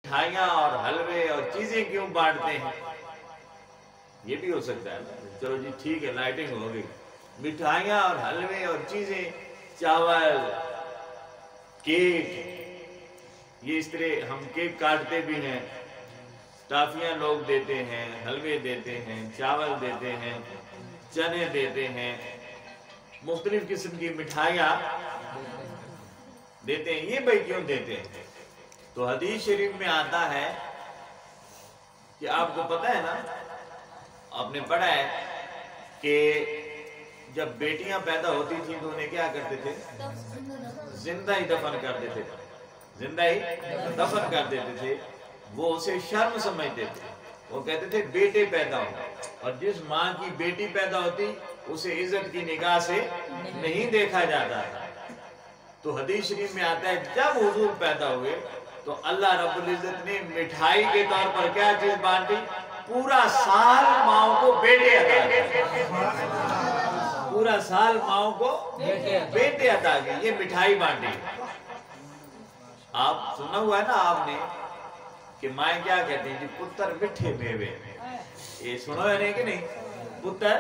مٹھائیاں اور حلوے اور چیزیں کیوں بانٹتے ہیں؟ یہ بھی ہو سکتا ہے نا، چلو جی ٹھیک ہے، لائٹنگ ہو گئی، مٹھائیاں اور حلوے اور چیزیں، چاول، کیک، یہ اس طرح ہم کیک کاٹتے بھی ہیں، ٹافیاں لوگ دیتے ہیں، حلوے دیتے ہیں، چاول دیتے ہیں، چنے دیتے ہیں، مختلف قسم کی مٹھائیاں دیتے ہیں۔ یہ بھائی کیوں دیتے ہیں؟ تو حدیث شریف میں آتا ہے کہ آپ کو پتہ ہے نا، آپ نے پڑھا ہے کہ جب بیٹیاں پیدا ہوتی تھیں تو انہیں کیا کرتے تھے؟ زندہ ہی دفن کر دیتے تھے، زندہ ہی دفن کر دیتے تھے۔ وہ اسے شرم سمجھتے تھے، وہ کہتے تھے بیٹے پیدا ہو، اور جس ماں کی بیٹی پیدا ہوتی اسے عزت کی نگاہ سے نہیں دیکھا جاتا تھا۔ تو حدیث شریف میں آتا ہے جب حضور پیدا ہوئے تو اللہ رب العزت نے مٹھائی کے طور پر کیا چیز بانٹی؟ پورا سال ماؤں کو بیٹے عطا کیے، پورا سال ماؤں کو بیٹے عطا کیے، یہ مٹھائی بانٹی۔ آپ سنا ہوا ہے نا آپ نے کہ مائیں کیا کہتے ہیں جی پتر مٹھے میوے، یہ سنو ہے نہیں کہ نہیں؟ پتر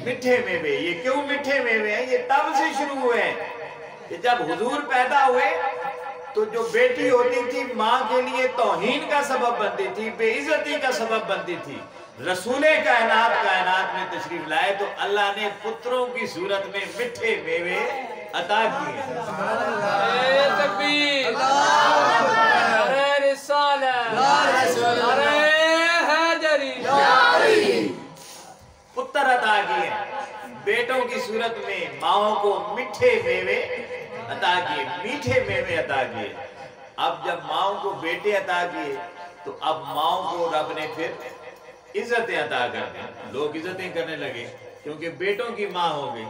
مٹھے میوے، یہ کیوں مٹھے میوے ہیں؟ یہ تب سے شروع ہوئے ہیں کہ جب حضور پیدا ہوئے تو جو بیٹی ہوتی تھی ماں کے لیے توہین کا سبب بنتی تھی، بے عزتی کا سبب بنتی تھی۔ رسول کائنات میں تشریف لائے تو اللہ نے پتروں کی صورت میں مٹھے میوے عطا کیے۔ تکبیر، رسالت، حیدری، پتر عطا کیے، بیٹوں کی صورت میں ماؤں کو میٹھے میوے عطا کیے، میٹھے میوے عطا کیے۔ اب جب ماؤں کو بیٹے عطا کیے تو اب ماؤں کو رب نے پھر عزتیں عطا کر دیں، لوگ عزتیں کرنے لگے کیونکہ بیٹوں کی ماں ہو گئی۔